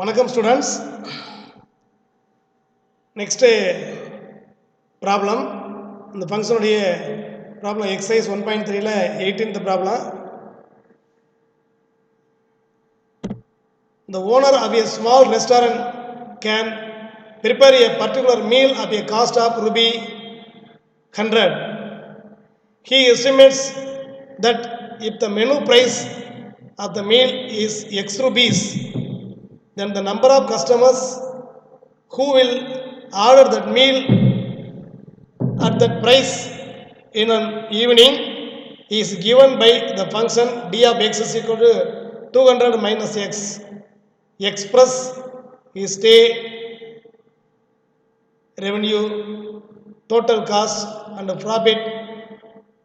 வணக்கம் students. Next problem, இந்த ஃபங்க்ஷனுடைய ப்ராப்ளம் எக்ஸசைஸ் 1.3ல 18th problem. The owner of a small restaurant can prepare a particular meal at a cost of rupee 100. He estimates that if the menu price of the meal is X rupees, then the number of customers who will order that meal at that price in an evening is given by the function d of x is equal to 200 minus x. Express is stay, revenue, total cost and profit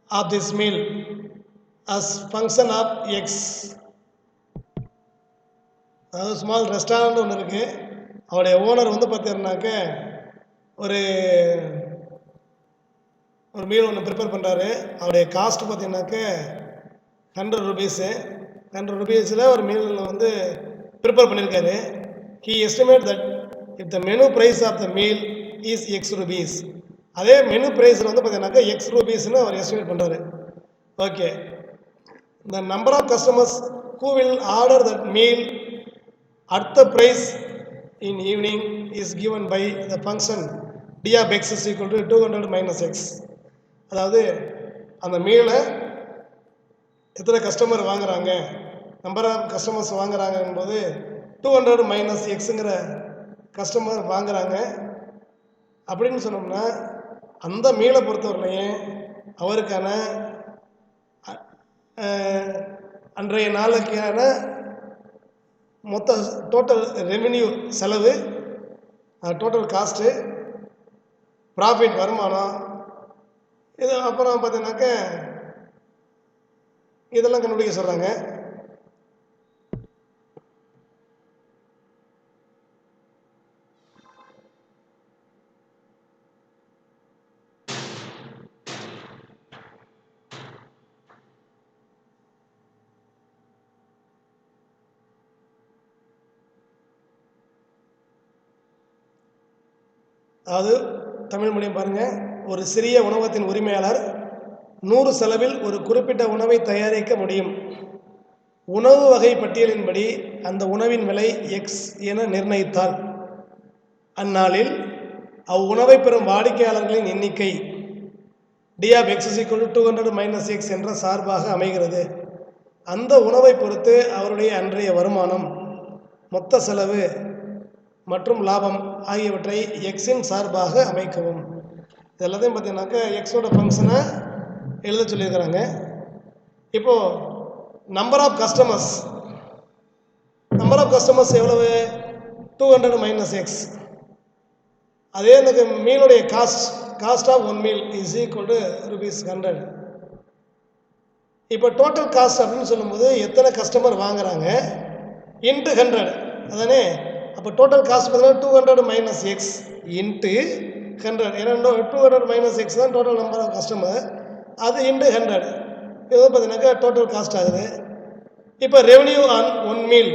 of this meal as function of x. அதாவது small restaurant ஒன்று இருக்குது. அவருடைய owner பார்த்தீங்கன்னாக்க ஒரு meal ஒன்று prepare பண்ணுறாரு. அவருடைய cost பார்த்தீங்கன்னாக்க 100 ருபீஸு. 100 ருபீஸில் ஒரு மீல் ப்ரிப்பேர் பண்ணியிருக்காரு. He estimate that if the menu price of the meal is X rupees. அதே மெனு ப்ரைஸில் பார்த்தீங்கன்னாக்கா எக்ஸ் ருபீஸ்னு அவர் எஸ்டிமேட் பண்ணுறாரு. Okay, the number of customers who will order that meal at the price in evening is given by the function d of x is equal to 200 minus x. அதாவது அந்த மீலை எத்தனை customer வாங்குறாங்க, number of customers வாங்குறாங்க என்பது 200 minus எக்ஸுங்கிற customer வாங்குறாங்க அப்படின்னு சொன்னோம்னா, அந்த மீலை பொறுத்தவரையிலையும் அவருக்கான அன்றைய நாளுக்கான மொத்த டோட்டல் ரெவென்யூ செலவு, டோட்டல் காஸ்ட்டு, ப்ராஃபிட் வருமானம், இது அப்புறம் பார்த்தீங்கன்னாக்க இதெல்லாம் கண்டுபிடிக்க சொல்கிறாங்க. அதாவது தமிழ் மொழியும் பாருங்கள். ஒரு சிறிய உணவகத்தின் உரிமையாளர் 100 செலவில் ஒரு குறிப்பிட்ட உணவை தயாரிக்க முடியும். உணவு வகை பட்டியலின்படி அந்த உணவின் விலை எக்ஸ் என நிர்ணயித்தால் அந்நாளில் அவ்வுணவை பெறும் வாடிக்கையாளர்களின் எண்ணிக்கை D of X is equal to 200 minus X என்ற சார்பாக அமைகிறது. அந்த உணவை பொறுத்து அவருடைய அன்றைய வருமானம், மொத்த செலவு மற்றும் லாபம் ஆகியவற்றை எக்ஸின் சார்பாக அமைக்கவும். இது எல்லாத்தையும் பார்த்தீங்கன்னாக்கா எக்ஸோட ஃபங்க்ஷனை எழுத சொல்லியிருக்கிறாங்க. இப்போது நம்பர் ஆஃப் கஸ்டமர்ஸ் எவ்வளவு? 200 மைனஸ் எக்ஸ். அதே இந்த மீனுடைய cost of one meal is equal to rupees 100. இப்போ டோட்டல் காஸ்ட் அப்படின்னு சொல்லும்போது எத்தனை கஸ்டமர் வாங்குறாங்க இன்ட்டு 100 அதானே. அப்போ டோட்டல் காஸ்ட் பார்த்தீங்கன்னா 200 மைனஸ் எக்ஸ் இன்ட்டு 100. ஏன்னா 200 மைனஸ் எக்ஸ் தான் டோட்டல் நம்பர் ஆஃப் கஸ்டமர், அது இன்ட்டு 100. இது பார்த்தீங்கன்னாக்கா டோட்டல் காஸ்ட் ஆகுது. இப்போ ரெவன்யூ ஆன் ஒன் மீல்,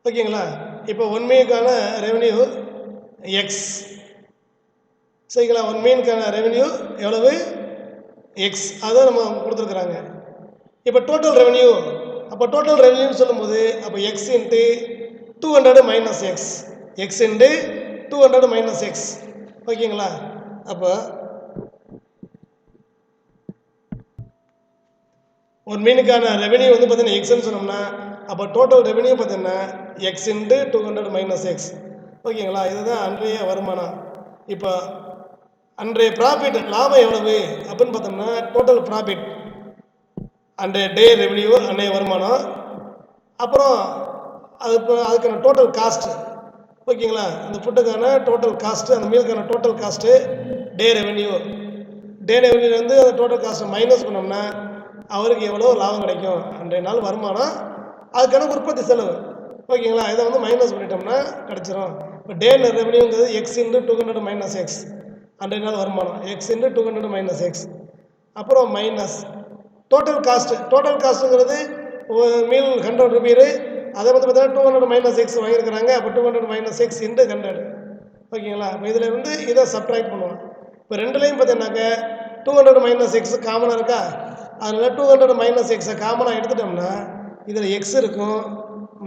ஓகேங்களா. இப்போ ஒன் மீலுக்கான ரெவன்யூ எக்ஸ், சரிங்களா. ஒன் மீலுக்கான ரெவன்யூ எவ்வளவு? எக்ஸ், அதான் நம்ம கொடுத்துருக்குறாங்க. இப்போ டோட்டல் ரெவன்யூ, அப்போ டோட்டல் ரெவன்யூன்னு சொல்லும்போது அப்போ X into 200 minus X, X into 200 minus X, ஓகேங்களா. அப்போ ஒரு மீனுக்கான ரெவன்யூ பார்த்தீங்கன்னா எக்ஸ்ன்னு சொன்னோம்னா அப்போ டோட்டல் ரெவன்யூ பார்த்தீங்கன்னா எக்ஸ் இன்ட்டு 200 மைனஸ் எக்ஸ், ஓகேங்களா. இதுதான் அன்றைய வருமானம். இப்போ அன்றைய ப்ராஃபிட், லாபம் எவ்வளவு அப்படின்னு பார்த்தோம்னா டோட்டல் ப்ராஃபிட் அன்றைய டே ரெவன்யூ, அன்றைய வருமானம், அப்புறம் அதுக்கான டோட்டல் காஸ்ட்டு, ஓகேங்களா. இந்த ஃபுட்டுக்கான டோட்டல் காஸ்ட்டு, அந்த மீலுக்கான டோட்டல் காஸ்ட்டு, டே ரெவன்யூ அந்த டோட்டல் காஸ்ட்டை மைனஸ் பண்ணோம்னா அவருக்கு எவ்வளோ லாபம் கிடைக்கும், அன்றைய நாள் வருமானம், அதுக்கான உற்பத்தி செலவு, ஓகேங்களா. இதை மைனஸ் பண்ணிட்டோம்னா கிடச்சிரும். இப்போ டே ரெவன்யூங்கிறது எக்ஸ் இன்ட்டு 200 மைனஸ் எக்ஸ், அன்றைய நாள் வருமானம் எக்ஸ் இன்ட்டு 200 மைனஸ் எக்ஸ், அப்புறம் மைனஸ் டோட்டல் காஸ்ட்டுங்கிறது மீல் 100 ருபீஸ், அதை வந்து பார்த்தீங்கன்னா 200 மைனஸ் எக்ஸ் வாங்கியிருக்கிறாங்க. அப்போ 200 மைனஸ் எக்ஸ் இன்ட்டு 100. ஓகேங்களா? இப்போ இதில் வந்து இதை சப்ட்ராக்ட் பண்ணுவோம். இப்போ ரெண்டுலேயும் பார்த்தீங்கன்னாக்க 200 மைனஸ் எக்ஸ் காமனாக இருக்கா? அதனால் 200 மைனஸ் எக்ஸை காமனாக எடுத்துட்டோம்னா இதில் எக்ஸ் இருக்கும்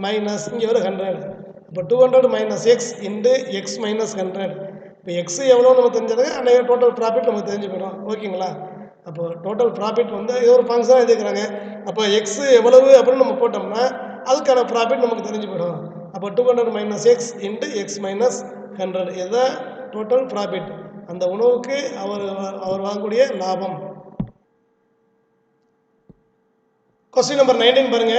மைனஸ் இங்கே ஒரு 100. இப்போ 200 minus X into X minus 100. இப்போ எக்ஸ் எவ்வளோ நமக்கு தெரிஞ்சது, அன்றைய டோட்டல் ப்ராஃபிட் நமக்கு தெரிஞ்சு போயிடும். ஓகேங்களா? அப்போ டோட்டல் ப்ராஃபிட் வந்து இது ஒரு ஃபங்க்ஷனாக எழுதிக்கிறாங்க. அப்போ எக்ஸ் எவ்வளவு அப்படின்னு நம்ம போட்டோம்னா அதுக்கான ப்ராஃபிட் நமக்கு தெரிஞ்சு போயிடும். அப்போ 200 minus X into X minus 100 இதுதான் டோட்டல் ப்ராஃபிட். அந்த உணவுக்கு அவர் வாங்கக்கூடிய லாபம். கொஸ்டின் நம்பர் 19 பாருங்க.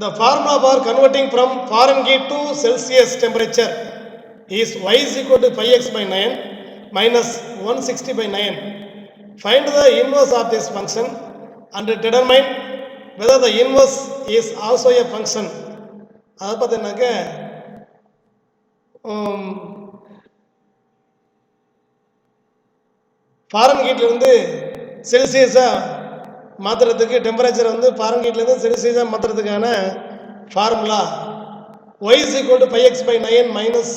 The formula for converting from Fahrenheit to Celsius temperature is y is equal to 5x by 9 minus 160 by 9. Find the inverse of this function and determine whether the inverse is also a function. அதை பார்த்தீங்கன்னாக்க ஃபாரன்ஹீட்லேருந்து செல்சியஸாக மாற்றுறதுக்கு temperature வந்து ஃபாரன்ஹீட்லேருந்து செல்சியஸாக மாற்றுறதுக்கான formula y is equal to 5x by 9 minus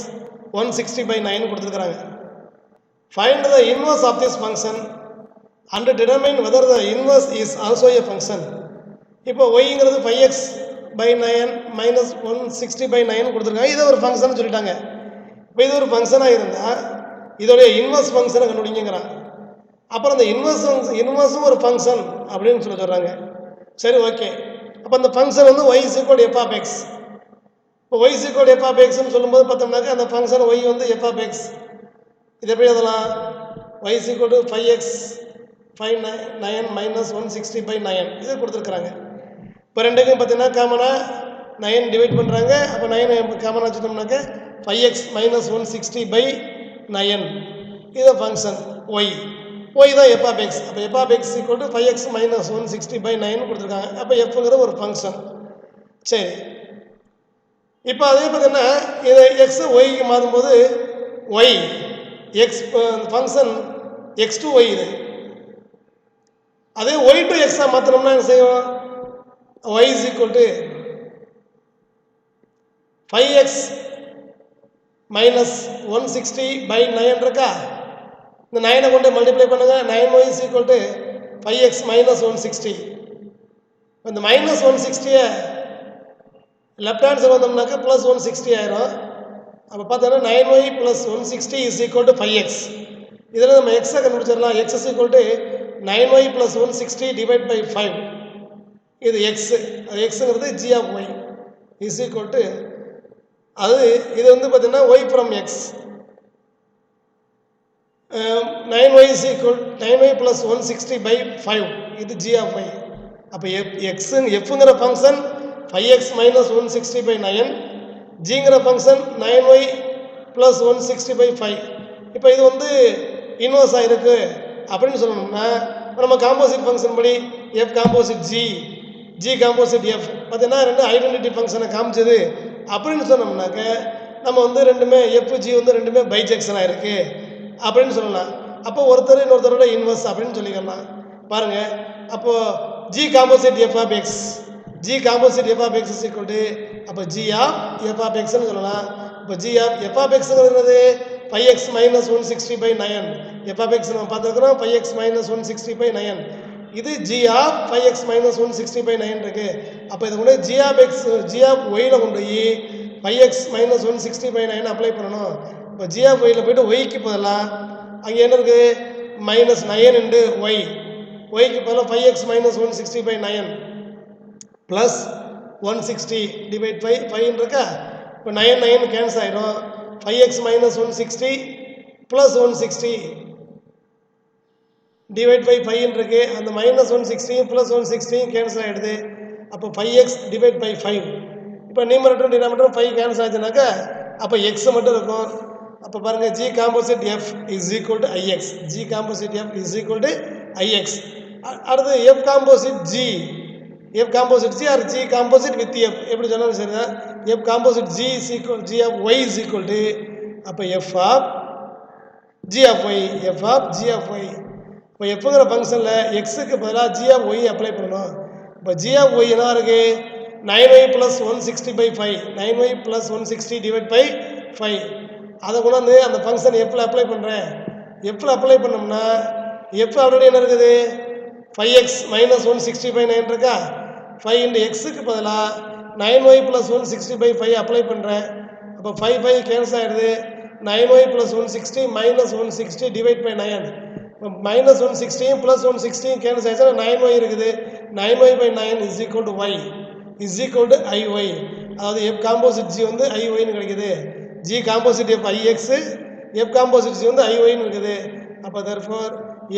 160 by 9 கொடுத்துருக்குறாங்க. Find the inverse of this function and determine whether the inverse is also a function. இப்போ yங்கிறது 5x by 9 minus 160 by 9 கொடுத்துருக்காங்க. இதை ஒரு ஃபங்க்ஷன் சொல்லிட்டாங்க. இப்போ இது ஒரு ஃபங்க்ஷனாக இருந்தால் இதோடைய இன்வர்ஸ் ஃபங்க்ஷனை கண்டுபிடிங்கிறான். அப்புறம் அந்த இன்வர்ஸும் ஒரு ஃபங்க்ஷன் அப்படின்னு சொல்கிறாங்க. சரி, ஓகே. அப்போ அந்த ஃபங்க்ஷன் வந்து y is equal to f of x. இப்போ y is equal to f of xன்னு சொல்லும்போது பார்த்தோம்னாக்கா அந்த ஃபங்க்ஷன் y வந்து f of x. இது எப்படி எழுதலாம்? y is equal to 5x 9 minus 160 by 9 இது கொடுத்துருக்குறாங்க. இப்போ ரெண்டுக்கும் பார்த்தீங்கன்னா காமனாக 9 டிவைட் பண்ணுறாங்க. அப்போ 9 காமனாக வச்சுட்டோம்னாக்க 5x minus 160 by 9 இது ஃபங்க்ஷன் y தான் f of x. அப்போ f of x equal to 5x minus 160 by 9 கொடுத்துருக்காங்க. அப்போ fங்கிறது ஒரு ஃபங்க்ஷன். சரி, இப்போ அதே பார்த்தீங்கன்னா இதை எக்ஸ் ஒய்க்கு மாறும்போது Y X function X to Y இது. அதே ஒய் டு எக்ஸாக மாற்றினோம்னா என்ன செய்வோம்? Y is equal to 5x minus 160 by 9 இருக்கா? இந்த 9 கொண்டு மல்டிப்ளை பண்ணுங்க. 9y is equal to 5x minus 160. இந்த மைனஸ் 160 லெஃப்ட் ஹேண்ட் சைடு வந்தோம்னாக்கா ப்ளஸ் 160 ஆயிரும். அப்போ பார்த்தோன்னா 9y plus 160 is equal to 5x. இதில் நம்ம எக்ஸை கண்டுபிடிச்சிடலாம். X is equal to 9y plus 160 divide by 5. இது எக்ஸு. அது எக்ஸுங்கிறது g of Y is equal to இது வந்து பார்த்தீங்கன்னா y from x. 9y is equal 9y plus 160 by 5 இது ஜி ஆஃப் ஒய். அப்போ எஃப்ங்கிற ஃபங்க்ஷன் 5x மைனஸ் 160 பை 9, ஜிங்கிற ஃபங்க்ஷன் 9y ப்ளஸ் 160 பை 5. இப்போ இது வந்து இன்வர்ஸ் ஆகிருக்கு அப்படின்னு சொல்லணும்னா நம்ம காம்போசிட் ஃபங்க்ஷன் படி f composite G composite F பார்த்தீங்கன்னா ரெண்டு ஐடென்டிட்டி ஃபங்க்ஷனை காமிச்சது அப்படின்னு சொன்னோம்னாக்க நம்ம வந்து ரெண்டுமே எஃப் ஜி வந்து ரெண்டுமே பைஜெக்ஷனாக இருக்குது அப்படின்னு சொல்லலாம். அப்போ ஒருத்தர் இன்னொருத்தரோட இன்வர்ஸ் அப்படின்னு சொல்லிக்கலாம். பாருங்கள், அப்போது G composite F of X, G composite F of X is equal to அப்போ ஜி ஆஃப் எஃப் ஆஃப் எக்ஸ்ன்னு சொல்லலாம். இப்போ ஜி ஆஃப் எஃப் ஆஃப் எக்ஸுங்கிறது என்னது? 5x minus 160 by 9. F of X நம்ம பார்த்துருக்குறோம் 5x மைனஸ் 160 பை 9. இது g of 5x minus 160 by 9 இருக்கு. அப்போ இதை கொண்டு g of X G of ஒய்யில் கொண்டு போய் 5x மைனஸ் 160 பை 9 அப்ளை பண்ணணும். இப்போ ஜி ஆஃப் ஒய்யில் போய்ட்டு ஒய்க்கு பதிலாக அங்கே என்ன இருக்குது? மைனஸ் 9 இன்டு ஒய்க்கு பதிலாக 5x minus 160 by 9 plus 160 divide by 5 இருக்கா? இப்போ 9 கேன்சல் ஆகிடும். 5x minus 160 plus 160 divide by 5 இருக்கு. அந்த மைனஸ் 160 ப்ளஸ் 160 கேன்சல் ஆகிடுது. அப்போ 5x டிவைட் பை 5. இப்போ நியூமரேட்டர் டினாமினேட்டர் 5 கேன்சல் ஆச்சுனாக்கா அப்போ எக்ஸ் மட்டும் இருக்கும். அப்போ பாருங்கள், g composite f is equal to i x. G composite f is equal to i x. அடுத்து f composite g or g composite with f எப்படி சொன்னாலும் சரி தான். F composite g is equal g of Y is equal to அப்போ F of g of y இப்போ எஃப்ங்கிற ஃபங்க்ஷனில் எக்ஸுக்கு பதிலாக ஜி ஆஃப் ஒய் அப்ளை பண்ணணும். இப்போ ஜி ஆஃப் ஒய் என்ன இருக்குது? 9y + 160/5 9y + 160 டிவைட் பை 5 அதை கொண்டாந்து அந்த ஃபங்க்ஷன் எஃப்ல அப்ளை பண்ணுறேன். எஃப்ல அப்ளை பண்ணோம்னா எஃப் ஆல்ரெடி என்ன இருக்குது 5x - 160/9 இருக்கா. 5 × எக்ஸுக்கு பதிலாக 9y + 160/5 அப்ளை பண்ணுறேன். அப்போ 5 கேன்சல் ஆகிடுது. 9y + 160 - 160 டிவைட் பை 9 -160 + 160 கேன்சல் ஆயிடுச்சுன்னா 9y இருக்குது. 9y/9 = y = iy. அதாவது எஃப் காம்போசிட் ஜி வந்து ஐஒய்னு கிடைக்குது. G composite f i x, f composite g வந்து ஐஒய்னு இருக்குது. அப்போ therefore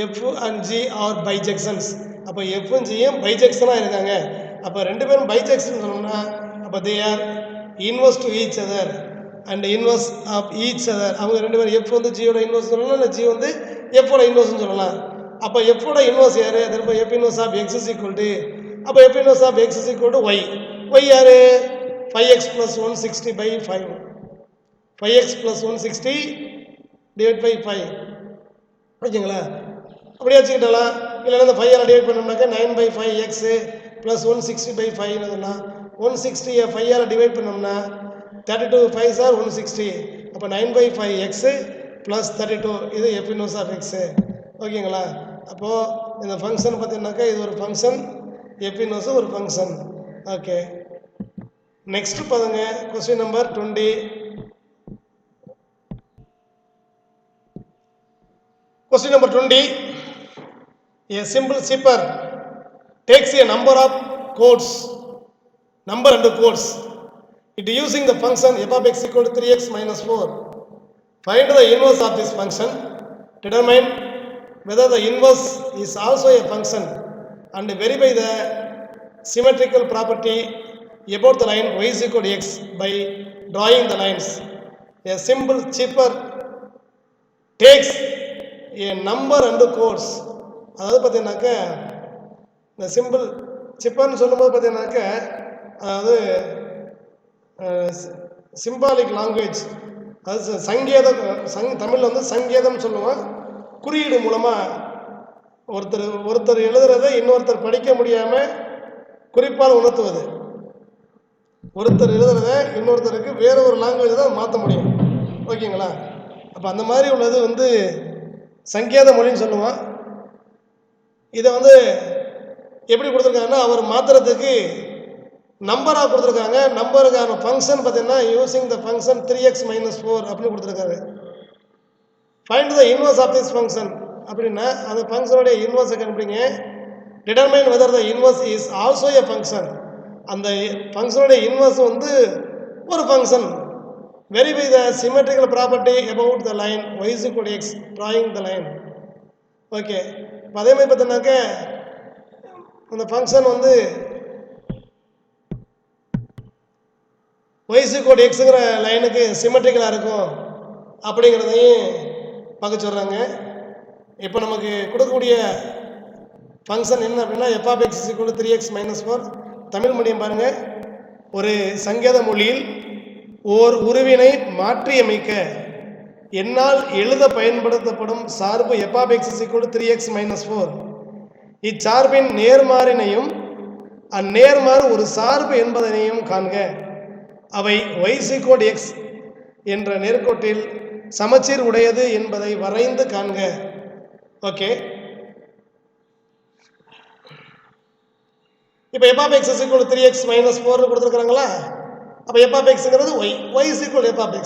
f and g are bijections. அப்போ எஃப்பும் ஜியும் பைஜெக்ஷனாக இருக்காங்க. அப்போ ரெண்டு பேரும் பைஜெக்ஷன் சொன்னோம்னா அப்போ they are inverse to each other and inverse of each other. அவங்க ரெண்டு பேரும் எஃப் வந்து ஜியோட இன்வர்ஸ் சொல்லலாம், இல்லை ஜி வந்து எஃபோட இன்வர்ஸ்னு சொல்லலாம். அப்போ எஃபோட இன்வர்ஸ் யார்? Therefore f inverse of X is equal to, அப்போ f inverse of X is equal to y. Y யார்? 5x + 160/5 5x + 160 டிவைட் பை 5 ஓகேங்களா. அப்படியே வச்சுக்கிட்டலாம். இல்லைன்னா இந்த 5 டிவைட் பண்ணோம்னாக்கா 9/5x + 160/5 சொன்னால் 160 5 டிவைட் பண்ணோம்னா 32 5s are 160. அப்போ 9/5x + 32 இது எஃப் இன்வர்ஸ் ஆஃப் எக்ஸு. ஓகேங்களா. அப்போது இந்த ஃபங்க்ஷன் பார்த்தீங்கன்னாக்கா இது ஒரு ஃபங்க்ஷன், எஃப் இன்வர்ஸ் ஒரு ஃபங்க்ஷன். ஓகே, நெக்ஸ்ட் பாருங்க. Question number 20. Question number 20. A simple zipper takes a number of codes, number and codes. It using the function f of x = 3x - 4. Find the inverse of this function. Determine whether the inverse is also a function and verify the symmetrical property about the line y = x by drawing the lines. A simple zipper takes a number and codes. அதாவது பார்த்தீங்கன்னாக்க இந்த simple சிப்பர்னு சொல்லும்போது பார்த்தீங்கன்னாக்க அதாவது symbolic language, அது சங்கேதம். தமிழில் வந்து சங்கேதம் சொல்லுவோம். குறியீடு மூலமாக ஒருத்தர் எழுதுறதை இன்னொருத்தர் படிக்க முடியாமல் குறிப்பால் உணர்த்துவது. ஒருத்தர் எழுதுறதை இன்னொருத்தருக்கு வேற ஒரு லாங்குவேஜ் தான் மாற்ற முடியும். ஓகேங்களா. அப்போ அந்த மாதிரி உள்ளது வந்து சங்கேத மொழின்னு சொல்லுவோம். இதை வந்து எப்படி கொடுத்துருக்காங்கன்னா அவர் மாத்திரத்துக்கு நம்பராக கொடுத்துருக்காங்க. நம்பருக்கான ஃபங்க்ஷன் பார்த்தீங்கன்னா யூசிங் த ஃபங்க்ஷன் 3x - 4 அப்படின்னு கொடுத்துருக்காரு. Find the inverse of this function அப்படின்னா அந்த ஃபங்க்ஷனுடைய இன்வர்ஸை கண்டுபிடிங்க. Determine whether the inverse is also a function. அந்த ஃபங்க்ஷனுடைய இன்வர்ஸ் வந்து ஒரு function. Verify the symmetrical property about the line y = x, drawing the line. Okay, அதே மாதிரி பார்த்தீங்கன்னாக்க அந்த ஃபங்க்ஷன் வந்து y = xங்கிற லைனுக்கு சிமெட்ரிக்கலாக இருக்கும் அப்படிங்கிறதையும் பார்க்க சொல்கிறாங்க. இப்போ நமக்கு கொடுக்கக்கூடிய ஃபங்க்ஷன் என்ன அப்படின்னா f of x = 3x - 4. Tamil மொழியும் பாருங்கள். ஒரு சங்கேத மொழியில் ஓர் உருவினை மாற்றியமைக்க என்னால் எழுத பயன்படுத்தப்படும் சார்பு f of x = 3x - 4. இச்சார்பின் நேர்மாறினையும் அந்நேர்மாறு ஒரு சார்பு என்பதனையும் காண்க. அவை y = x என்ற நேர்கோட்டில் சமச்சீர் உடையது என்பதை வரைந்து காண்க. ஓகே, இப்போ f of x = 3x - 4 கொடுத்துருக்குறாங்களா. அப்போ f of xங்கிறது y = f of x.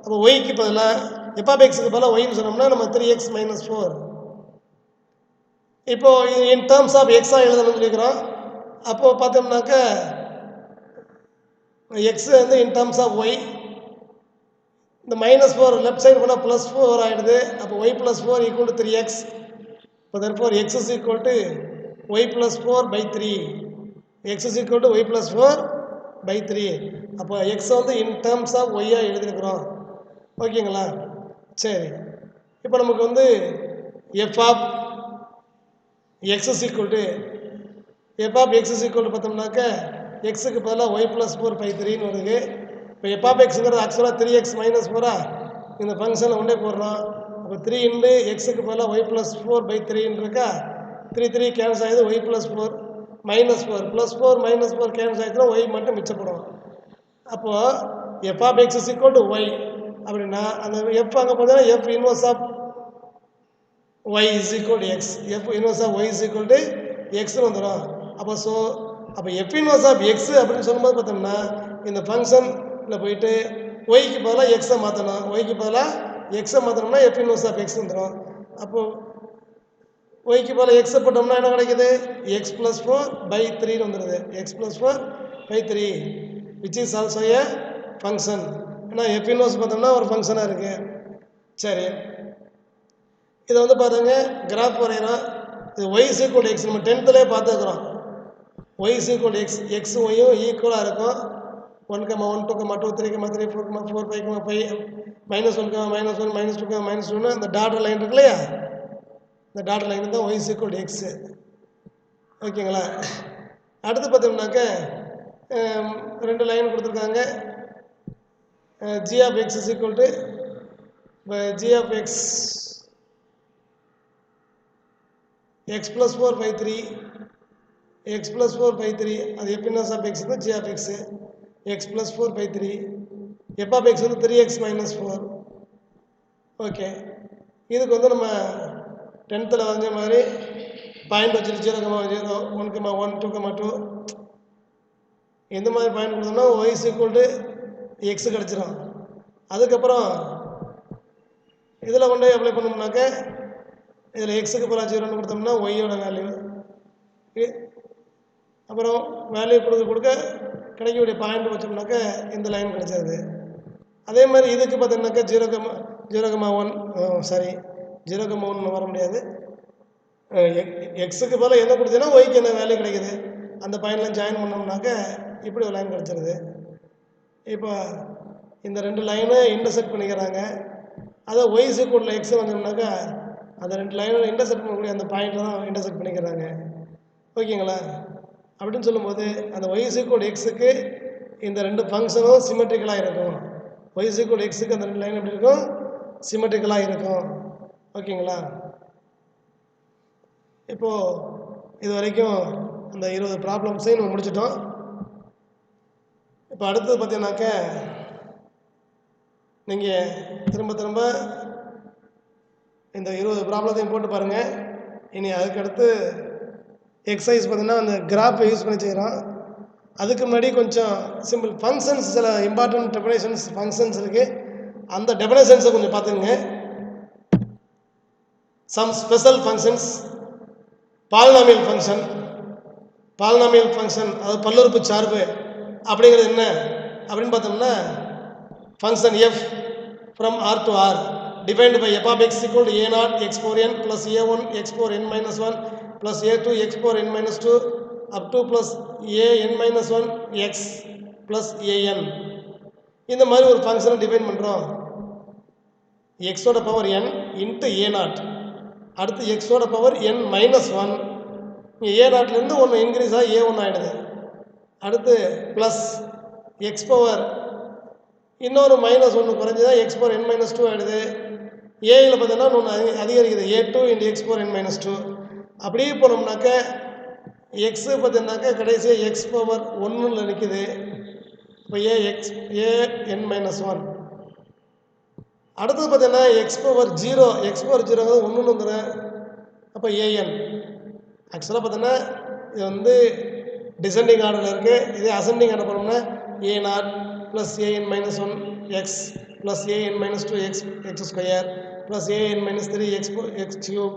அப்போ yக்கு பதிலாக f of xக்கு பதிலாக yன்னு சொன்னோம்னா நம்ம 3x - 4. இப்போ இன் டேர்ம்ஸ் ஆஃப் எக்ஸாக எழுதணும்னு சொல்லிக்கிறோம். அப்போது பார்த்தோம்னாக்க எக்ஸ் வந்து இன் டேர்ம்ஸ் ஆஃப் ஒய், இந்த -4 லெஃப்ட் சைடு போனால் +4 ஆகிடுது. அப்போ y + 4 = 3x. இப்போ therefore x is equal to y + 4/3. x is equal to y + 4/3. அப்போ எக்ஸ் வந்து இன் டேர்ம்ஸ் ஆஃப் ஒய்யாக எழுதியிருக்கிறோம். ஓகேங்களா. சரி, இப்போ நமக்கு வந்து f of x is equal to பார்த்தோம்னாக்க எக்ஸுக்கு பதிலாக y + 4/3ன்னு வருது. இப்போ f of xங்கிறது ஆக்சுவலாக 3x - 4. இந்த ஃபங்க்ஷனை ஒன்றே போடுறோம். அப்போ 3 × எக்ஸுக்கு பதிலாக y + 4/3 இருக்கா. 3 3 கேன்சல் ஆகுது. y + 4 -4 +4 -4 கேன்சல் ஆயிடுச்சுன்னா ஒய் மட்டும் மிச்சப்படும். அப்போது F of X is equal to Y அப்படின்னா அந்த எஃப் அங்கே பார்த்தீங்கன்னா F inverse of Y is equal to X, F inverse of Y is equal to எக்ஸ்னு வந்துடும். அப்போ எஃப் இன்வர்ஸ் ஆஃப் எக்ஸ் அப்படின்னு சொல்லும்போது பார்த்தோம்னா இந்த ஃபங்க்ஷனில் போயிட்டு ஒய்க்கு பதிலாக எக்ஸை மாற்றணும். ஒய்க்கு பதிலாக எக்ஸை மாற்றணும்னா எஃப் இன்வர்ஸ் ஆஃப் எக்ஸ் வந்துடும். அப்போது ஒய்க்கு பதிலாக எக்ஸை போட்டோம்னா என்ன கிடைக்குது? எக்ஸ் ப்ளஸ் 4/3 வந்துடுது. X plus 4/3 which is also A function. ஏன்னா எஃப் இன்வர்ஸ் பார்த்தோம்னா ஒரு ஃபங்க்ஷனாக இருக்குது. சரி, இதை வந்து பாருங்க கிராஃப் வரைகிறோம். இது y is equal to x நம்ம 10th பார்த்துக்கிறோம். Y is equal to x, x ஒய்யும் ஈக்குவலாக இருக்கும். 1, 1, 2, 2, 3, 3, 4, 4, 5, 5 -1, -1, -2, -2 அந்த டாட்டர் லைன் இருக்கு இல்லையா, இந்த டாட்டர் லைன் தான் Y is equal to X. ஓகேங்களா? அடுத்து பார்த்தோம்னாக்க 2 லைன் கொடுத்துருக்காங்க. G of X is equal to G of X X plus 4/3 X plus 4/3 அது எஃப் இன்வர்ஸ் ஆஃப் எக்ஸ் தான் G of X X plus 4/3 F of X வந்து 3x - 4. Okay, இதுக்கு வந்து நம்ம 10th வரைஞ்ச மாதிரி பாயிண்ட் வச்சுட்டு 0,0 1,1 2,2 எந்த மாதிரி பாயிண்ட் கொடுத்தோம்னா Y is equal to X கிடச்சிரும். அதுக்கப்புறம் இதில் கொண்டு அப்ளை பண்ணோம்னாக்க இதில் எக்ஸுக்கு பதிலாக 0ன்னு கொடுத்தோம்னா ஒய்யோட வேல்யூ, அப்புறம் வேல்யூ கொடுக்க கிடைக்கக்கூடிய பாயிண்ட் வச்சோம்னாக்க இந்த லைன் கிடைச்சது. அதே மாதிரி இதுக்கு பார்த்தோம்னாக்கா 0,1 சாரி 0,1 வர முடியாது. எக்ஸுக்கு பதிலாக என்ன கொடுத்தீங்கன்னா ஒய்க்கு என்ன வேல்யூ கிடைக்குது அந்த பாயிண்ட்லாம் ஜாயின் பண்ணோம்னாக்க இப்படி ஒரு லைன் கிடச்சிருது. இப்போ இந்த 2 லைனை இன்டர்செக்ட் பண்ணிக்கிறாங்க. அதை y is equal to x வந்தோம்னாக்கா அந்த 2 லைனை இன்டர்செக்ட் பண்ணக்கூடிய அந்த பாயிண்ட்டை தான் இன்டர்செக்ட் பண்ணிக்கிறாங்க. ஓகேங்களா? அப்படின்னு சொல்லும்போது அந்த ஒய் இஸ் ஈக்குவல் டு எக்ஸுக்கு இந்த 2 ஃபங்க்ஷனும் சிமெட்ரிக்கலாக இருக்கும். ஒய் இஸ் ஈக்குவல் டு எக்ஸுக்கு அந்த 2 லைன் எப்படி இருக்கும்? சிமெட்ரிக்கலாக இருக்கும். ஓகேங்களா? இப்போது இது வரைக்கும் அந்த 20 ப்ராப்ளம்ஸையும் நம்ம முடிச்சிட்டோம். இப்போ அடுத்தது பார்த்தீங்கன்னாக்க நீங்கள் திரும்ப இந்த 20 ப்ராப்ளத்தையும் போட்டு பாருங்கள். இனி அதுக்கடுத்து எக்ஸசைஸ் பார்த்தீங்கன்னா அந்த கிராஃபை யூஸ் பண்ணி செய்கிறோம். அதுக்கு முன்னாடி கொஞ்சம் சிம்பிள் ஃபங்க்ஷன்ஸ், சில இம்பார்ட்டன்ட் டெஃபினேஷன்ஸ் ஃபங்க்ஷன்ஸ் இருக்குது. அந்த டெஃபினேஷன்ஸை கொஞ்சம் பார்த்துங்க. Some special functions. Polynomial function அது பல்லுறுப்பு சார்பு அப்படிங்கிறது என்ன அப்படின்னு பார்த்தோம்னா function F from R to R defined by F of X equal to a0 x power n plus a1 x power n minus 1 plus a2 x power n minus 2 up to plus an minus 1 x plus an. இந்த மாதிரி ஒரு ஃபங்க்ஷனை define பண்ணுறோம். எக்ஸோட power n into a0, அடுத்து எக்ஸோட power n minus 1, இங்கே a0லேருந்து ஒன்று இன்க்ரீஸ் ஆகி a1 ஆகிடுது. அடுத்து ப்ளஸ் எக்ஸ் பவர் இன்னொரு -1 குறைஞ்சதான் எக்ஸ் பவர் n minus 2 ஆகிடுது. ஏயில் பார்த்தீங்கன்னா ஒன்று அதிகரிக்குது, a2 × x power n minus 2. அப்படியே போனோம்னாக்க எக்ஸு பார்த்தீங்கன்னாக்கா கடைசியாக எக்ஸ் பவர் 1ல் நிற்குது. இப்போ an minus 1. அடுத்தது பார்த்தீங்கன்னா எக்ஸ் பவர் 0 1ன்னு வந்துடும். அப்போ an. ஆக்சுவலாக பார்த்தீங்கன்னா இது வந்து டிசெண்டிங் ஆர்டரில் இருக்குது. இதே அசெண்டிங் ஆர்டர் பண்ணோம்னா a0 + an minus 1 x plus an minus 2 x square plus an minus 3 x cube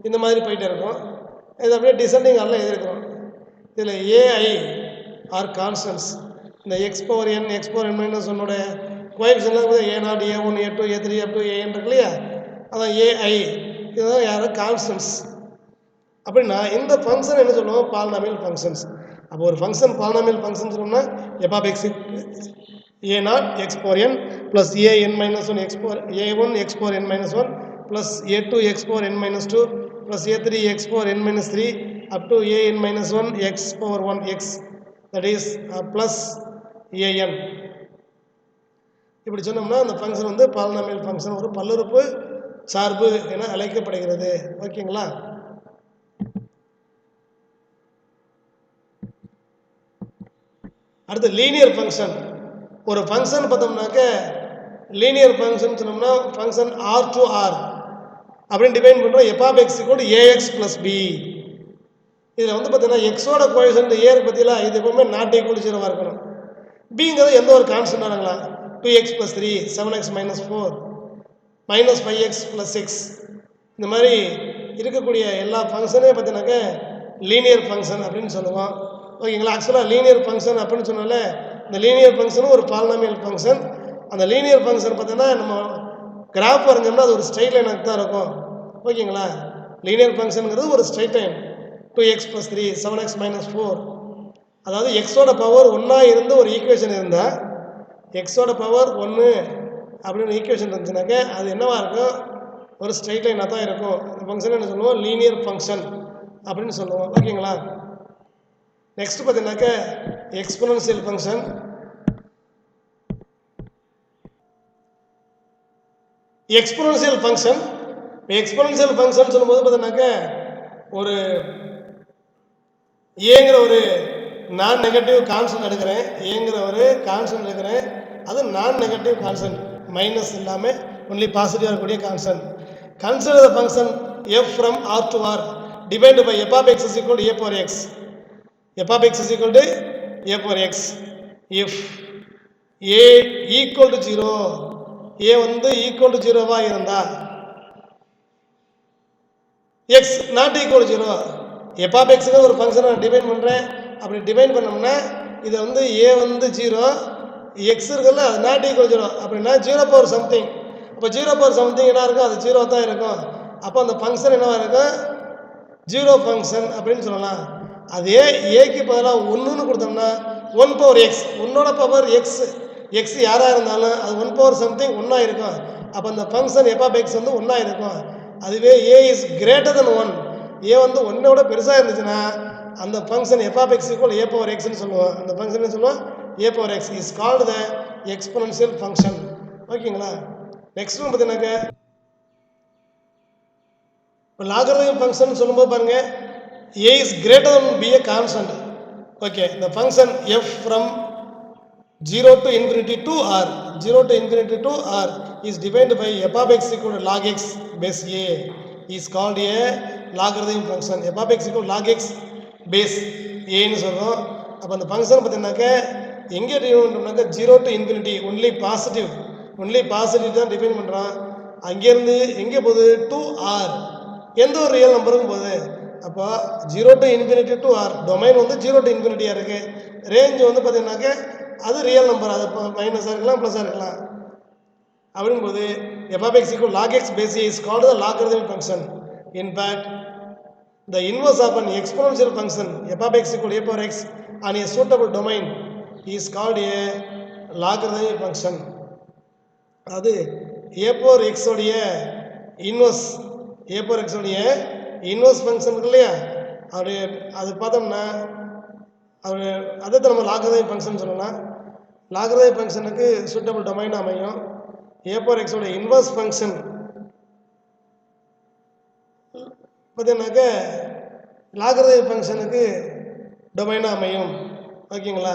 இந்த மாதிரி போயிட்டே இருக்கும். இது அப்படியே டிசெண்டிங் ஆர்டரில் எழுதியிருக்கிறோம். இதில் ai ஆர் கான்ஸ்டன்ஸ். இந்த X power n n minus 1 கோஎஃபிஷியன்ட்லாம் a0 a1 a2 a3 up to an இருக்கு இல்லையா, அதான் ai. இதுதான் யார்? கான்ஸ்டன்ஸ். அப்படின்னா இந்த ஃபங்க்ஷன் என்ன சொல்லுவோம்? Polynomial functions. அப்போ ஒரு ஃபங்க்ஷன் பாலினாமியல் ஃபங்க்ஷன் சொன்னோம்னா F of X a0 x power n plus an minus 1 x power a1 x power n minus 1 plus a2 x power n minus 2 plus a3 x power n minus 3 up to an minus 1 x power 1 x, that is plus an. இப்படி சொன்னோம்னா அந்த function வந்து polynomial function, ஒரு பல்லுறுப்பு சார்பு என அழைக்கப்படுகிறது. ஓகேங்களா? அடுத்து லீனியர் ஃபங்க்ஷன். ஒரு ஃபங்க்ஷன் பார்த்தோம்னாக்க லீனியர் ஃபங்க்ஷன் சொன்னோம்னா ஃபங்க்ஷன் ஆர் டு ஆர் அப்படின்னு டிஃபைன் பண்ணுறோம். F of X equal to A X plus B. இதில் வந்து பார்த்தீங்கன்னா எக்ஸோட கோஎஃபிஷியன்ட் ஏருக்கு பற்றிலாம் இது எப்பவுமே நாட் ஈக்குவல் டு 0 இருக்கணும். பிங்கிறது எந்த ஒரு கான்ஸ்டன்ட் ஆனாங்களா 2x + 3 7x - 4 -5x + 6 இந்த மாதிரி இருக்கக்கூடிய எல்லா ஃபங்க்ஷனே பார்த்தீங்கன்னாக்க லீனியர் ஃபங்க்ஷன் அப்படின்னு சொல்லுவோம். ஓகேங்களா. ஆக்சுவலாக லீனியர் ஃபங்க்ஷன் அப்படின்னு சொன்னாலே இந்த லீனியர் ஃபங்க்ஷனும் ஒரு பாலினாமியல் ஃபங்க்ஷன். அந்த லீனியர் ஃபங்க்ஷன் பார்த்தீங்கன்னா நம்ம கிராஃப் வரைஞ்சோம்னா அது ஒரு ஸ்ட்ரைட் லைனுக்கு தான் இருக்கும். ஓகேங்களா. லீனியர் ஃபங்க்ஷனுங்கிறது ஒரு ஸ்ட்ரைட் லைன். 2x + 3 7x - 4 அதாவது எக்ஸோட பவர் 1 இருந்து ஒரு ஈக்குவேஷன் இருந்தால் எக்ஸோட பவர் 1 அப்படின்னு ஈக்குவேஷன் இருந்துச்சுனாக்க அது என்னவா இருக்கும், ஒரு ஸ்ட்ரைட் லைனாக தான் இருக்கும். அந்த ஃபங்க்ஷன் என்ன சொல்லுவோம், லீனியர் ஃபங்க்ஷன் அப்படின்னு சொல்லுவோம். ஓகேங்களா. நெக்ஸ்ட் பார்த்தீங்கன்னாக்க exponential function. Exponential function exponential function சொல்லும்போது பார்த்தீங்கன்னாக்க ஒரு ஏங்கிற ஒரு நான் நெகட்டிவ் கான்ஸ்டன்ட் எடுக்கிறேன். ஏங்கிற ஒரு கான்ஸ்டன்ட் எடுக்கிறேன். அது நான் நெகட்டிவ் கான்ஸ்டன்ட், மைனஸ் இல்லாமல் ஒன்லி பாசிட்டிவாக இருக்கக்கூடிய constant. Consider the function F from R to R divide by F of X is equal to A power X. F of X is equal to A power X if A equal to 0. A வந்து equal to 0வா இருந்தால் X not equal to 0. F of எக்ஸுக்கு ஒரு ஃபங்க்ஷனை நான் define பண்ணுறேன். அப்படி define பண்ணோம்னா இதை வந்து ஏ வந்து 0, எக்ஸ் இருக்குல்ல அது நாட் ஈக்குவல் 0 அப்படின்னா 0 பவர் சம்திங். அப்போ 0 பவர் சம்திங் என்ன இருக்கும், அது 0 தான் இருக்கும். அப்போ அந்த ஃபங்க்ஷன் என்னவா இருக்கும், 0 ஃபங்க்ஷன் அப்படின்னு சொல்லலாம். அதே ஏக்கு பதிலாக 1ன்னு கொடுத்தோம்னா 1 பவர் எக்ஸ், 1ஓட பவர் எக்ஸ், எக்ஸ் யாராக இருந்தாலும் அது 1 பவர் சம்திங் 1 இருக்கும். அப்போ அந்த ஃபங்க்ஷன் எஃப் ஆஃப் எக்ஸ் வந்து 1 இருக்கும். அதுவே ஏ இஸ் கிரேட்டர் தென் 1, ஏ வந்து 1ஓட பெருசாக இருந்துச்சுன்னா அந்த function F of X equal A power எக்ஸ்ன்னு சொல்லுவோம். அந்த ஃபங்க்ஷன் சொல்லுவோம் a power x is called the exponential function. ஓகேங்களா. நெக்ஸ்ட் பார்த்தீங்கன்னாக்க இப்போ லாகரிதமிக் ஃபங்க்ஷன் சொல்லும்போது பாருங்க a is greater than b a constant. Okay. இந்த function F from 0 to infinity to r 0 to infinity to r is divided by f of x equal to log x base a is called a logarithmic function. f of x equal to log x base a ன்னு சொல்றோம். அப்போ அந்த function பார்த்தீங்கன்னாக்க எங்கே define பண்ணுறோம்னாக்க 0 to infinity only positive தான் define பண்ணுறோம். அங்கேருந்து எங்கே போகுது, டு ஆர், எந்த ஒரு ரியல் நம்பருக்கும் போகுது. அப்போ 0 to infinity to r domain வந்து 0 to infinity இருக்குது. ரேஞ்ச் வந்து பார்த்தீங்கன்னாக்க அது ரியல் நம்பர், அது மைனஸாக இருக்கலாம் ப்ளஸ்ஸாக இருக்கலாம். அப்படிங்கும்போது F of X equal log X base is called the logarithmic function. In fact the inverse of an exponential function F of X equal A power X on a suitable domain is called a logarithmic function. அது A power எக்ஸோடைய inverse, A power எக்ஸோடைய inverse function இருக்கு இல்லையா, அது பார்த்தோம்னா அதை நம்ம logarithmic function சொல்லலாம். லாகரிதமிக் ஃபங்க்ஷனுக்கு சூட்டபிள் டொமைன் அமையும். ஏ பவர் எக்ஸோட இன்வர்ஸ் ஃபங்க்ஷன் பார்த்தீங்கன்னாக்க லாகரிதமிக் ஃபங்க்ஷனுக்கு டொமைனாக அமையும். ஓகேங்களா.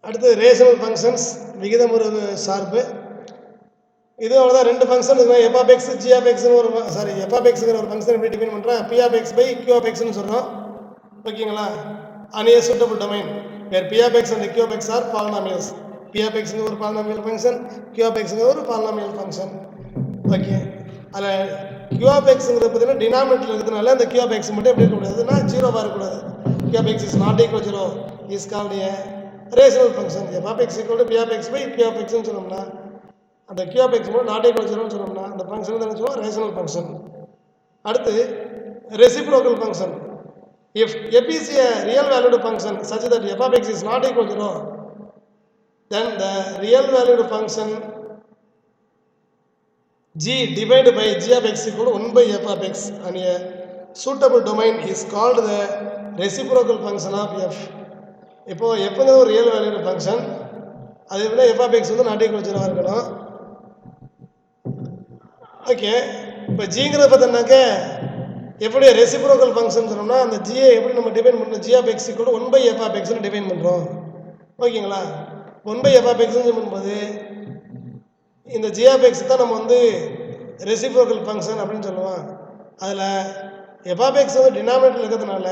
அடுத்து ரேஷனல் ஃபங்க்ஷன்ஸ், விகிதமுறு சார்பு. இது அவ்வளோதான். ரெண்டு ஃபங்க்ஷன் இருக்கும். F of X G of எக்ஸ்னு ஒரு எஃப் ஆஃப் எக்ஸுங்கிற ஒரு ஃபங்க்ஷன் எப்படி டிஃபைன் பண்ணுறேன், P of X by Q of எக்ஸ்னு சொல்கிறோம். ஓகேங்களா. on a suitable domain where p of x and q of x are polynomials. p of x ஒரு polynomial function, q of x ஒரு polynomial function. Okay. அதில் q of xங்கிறது பார்த்தீங்கன்னா denominator இருக்கிறதுனால அந்த q of x மட்டும் எப்படி இருக்கக்கூடாதுன்னா 0வாக இருக்கக்கூடாது. q of x is not equal to 0 is called a rational function. f of x equal to p of x by q of x ன்னு சொன்னோம்னா அந்த q of x மட்டும் not equal to 0 ன்னு சொன்னோம்னா அந்த ஃபங்க்ஷன் தான் சொல்லுவோம் rational function. அடுத்து reciprocal function. If f is a real valued function such that f of x is not equal to 0, then the real valued function g divided by g of x equal to 1 by f of x and a suitable domain is called the reciprocal function of f. இப்போ fங்கிறது ஒரு real valued function, அதே விட f of x வந்து not equal 0 இருக்கணும். Okay. இப்போ ஜிங்கிறது பார்த்தோம்னாக்க எப்படி reciprocal function சொன்னோம்னா அந்த ஜியை எப்படி நம்ம டிஃபைன் பண்ணுறோம், G of X equal 1 by F of எக்ஸ்னு டிஃபைன் பண்ணுறோம். ஓகேங்களா? 1 பை எஃப் ஆஃப் எக்ஸ்னு சொல்லும்போது இந்த ஜி ஆஃப் எக்ஸ் தான் நம்ம வந்து ரெசிப்ரோக்கல் ஃபங்க்ஷன் அப்படின்னு சொல்லுவோம். அதில் எஃப் ஆஃப் எக்ஸ் வந்து டினாமினேட்டர் இருக்கிறதுனால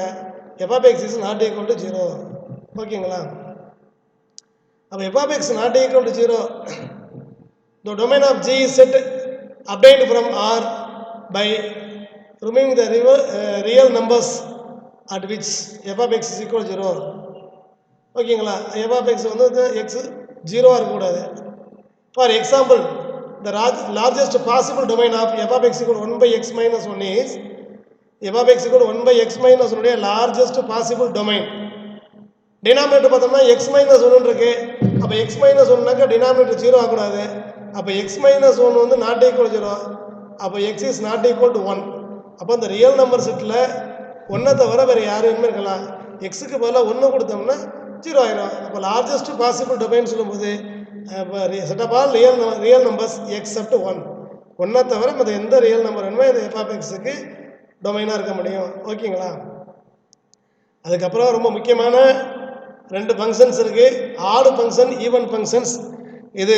F of X is not equal to 0. ஓகேங்களா? அப்போ F of X not equal to 0, the domain of G is set obtained from R by removing the real numbers at which f of x is equal to 0. ஓகேங்களா? f of x வந்து x 0 இருக்கக்கூடாது. For example, the largest possible domain of f of x equal to 1 by x minus 1 is f of x equal to 1 by x minus 1 உடைய largest possible domain. Denominator பார்த்தோம்னா x minus 1 இருக்கு. அப்போ x minus 1னாக்கா denominator 0 ஆகக்கூடாது. அப்போ x minus 1 வந்து not equal 0. அப்போ x is not equal to 1. அப்போ இந்த ரியல் நம்பர் செட்டில் 1 தவிர வேறு யாருமே இருக்கலாம். எக்ஸுக்கு பதிலாக 1 கொடுத்தோம்னா 0 ஆயிரும். அப்போ லார்ஜஸ்ட் பாசிபிள் டொமைன் சொல்லும்போது set of all real numbers except 1. 1 தவிர மற்ற எந்த ரியல் நம்பர் வேணுமோ இது எஃப் ஆஃப் எக்ஸுக்கு டொமைனாக இருக்க முடியும். ஓகேங்களா? அதுக்கப்புறம் ரொம்ப முக்கியமான 2 ஃபங்க்ஷன்ஸ் இருக்குது. ஆடு ஃபங்க்ஷன், ஈவன் ஃபங்க்ஷன்ஸ். இது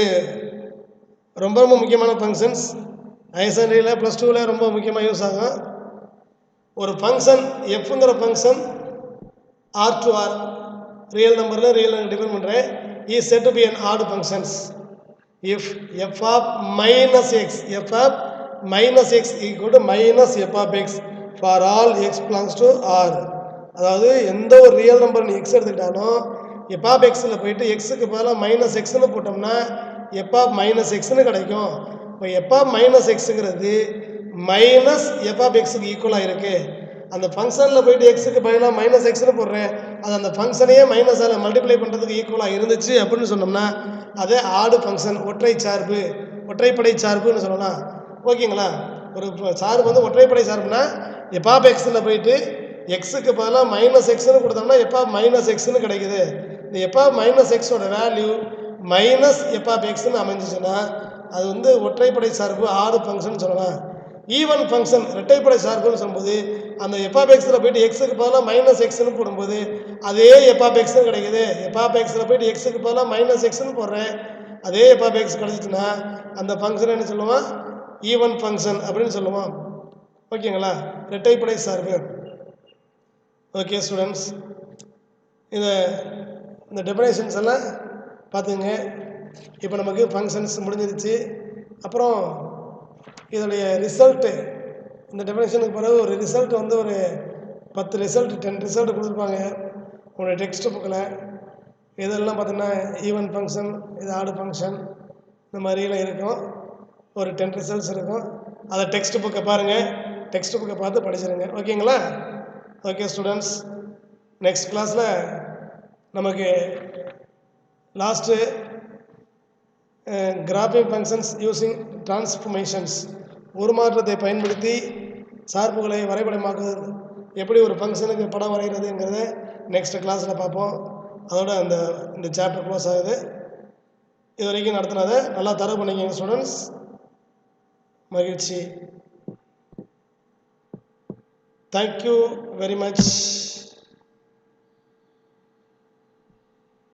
ரொம்ப ரொம்ப முக்கியமான ஃபங்க்ஷன்ஸ். ஐஎஸ்என்டியில் +2ல் ரொம்ப முக்கியமாக யூஸ் ஆகும். ஒரு ஃபங்க்ஷன் எஃப்ங்கிற function R to R real நம்பரில் ரியல் டிஃபைன் பண்ணுறேன். Is set to be an odd functions if f of minus x equal to minus f of x for all x belongs to R. அதாவது எந்த ஒரு real number நீ x எடுத்துக்கிட்டாலும் f of எக்ஸில் போயிட்டு எக்ஸுக்கு பதிலாக மைனஸ் எக்ஸ்னு போட்டோம்னா எஃப் ஆஃப் மைனஸ் எக்ஸ்னு கிடைக்கும். இப்போ எஃப் ஆஃப் மைனஸ் எக்ஸுங்கிறது மைனஸ் எஃப் ஆஃப் எக்ஸுக்கு ஈக்குவலாக இருக்குது. அந்த ஃபங்க்ஷனில் போயிட்டு எக்ஸுக்கு பதிலாக மைனஸ் எக்ஸ்னு போடுறேன், அது அந்த ஃபங்க்ஷனையே மைனஸால் மல்டிப்ளை பண்ணுறதுக்கு ஈக்குவலாக இருந்துச்சு அப்படின்னு சொன்னோம்னா அதே ஆடு ஃபங்க்ஷன், ஒற்றைப்படை சார்புன்னு சொல்லலாம். ஓகேங்களா? ஒரு சார்பு வந்து ஒற்றைப்படை சார்புனா எஃப் ஆஃப் எக்ஸில் போயிட்டு எக்ஸுக்கு பதிலாக மைனஸ் எக்ஸ்னு கொடுத்தோம்னா எஃப் ஆஃப் மைனஸ் எக்ஸ்னு கிடைக்குது. இந்த எஃப் ஆஃப் மைனஸ் எக்ஸோட வேல்யூ மைனஸ் எஃப் ஆஃப் எக்ஸ்னு அமைஞ்சிச்சுன்னா அது வந்து ஒற்றைப்படை சார்பு, ஆடு ஃபங்க்ஷன் சொல்லலாம். ஈவன் ஃபங்க்ஷன், இரட்டைப்படை சார்புன்னு சொல்லும்போது அந்த எஃப் ஆஃப் எக்ஸில் போயிட்டு எக்ஸுக்கு பதிலாக மைனஸ் எக்ஸ்னு போடும்போது அதே எஃப் ஆஃப் எக்ஸ்னு கிடைக்குது. எஃப் ஆஃப் எக்ஸில் போயிட்டு எக்ஸுக்கு பதிலாக மைனஸ் எக்ஸ்னு போடுறேன், அதே எஃப் ஆஃப் எக்ஸ் கிடைச்சிச்சுன்னா அந்த ஃபங்க்ஷன் என்ன சொல்லுவான்? ஈவன் ஃபங்க்ஷன் அப்படின்னு சொல்லுவான். ஓகேங்களா? இரட்டைப்படை சார்பு. ஓகே ஸ்டூடெண்ட்ஸ், இந்த டெஃபினேஷன்ஸ் எல்லாம் பார்த்துங்க. இப்போ நமக்கு ஃபங்க்ஷன்ஸ் முடிஞ்சிருச்சு. அப்புறம் இதோடைய ரிசல்ட்டு, இந்த டெஃபினேஷனுக்கு பிறகு ஒரு ரிசல்ட் வந்து ஒரு 10 ரிசல்ட் 10 ரிசல்ட் கொடுத்துருப்பாங்க உங்களுடைய டெக்ஸ்ட் புக்கில். இதெல்லாம் பார்த்தீங்கன்னா ஈவன் ஃபங்க்ஷன், இது ஆடு ஃபங்க்ஷன், இந்த மாதிரிலாம் இருக்கும். ஒரு 10 ரிசல்ட்ஸ் இருக்கும். அதை டெக்ஸ்ட் புக்கை பாருங்கள், டெக்ஸ்ட் புக்கை பார்த்து படிச்சிருங்க. ஓகேங்களா? ஓகே ஸ்டூடெண்ட்ஸ், நெக்ஸ்ட் கிளாஸில் நமக்கு last graphic functions using transformations, உருமாற்றத்தை பயன்படுத்தி சார்புகளை வரைபடமாக்குவது, எப்படி ஒரு ஃபங்க்ஷனுக்கு படம் வரைகிறதுங்கிறத நெக்ஸ்ட் கிளாஸில் பார்ப்போம். அதோட இந்த சாப்டர் க்ளோஸ் ஆகுது. இது வரைக்கும் நடத்தினதை நல்லா தரவு பண்ணிக்கங்க ஸ்டூடெண்ட்ஸ். மகிழ்ச்சி. Thank you very much.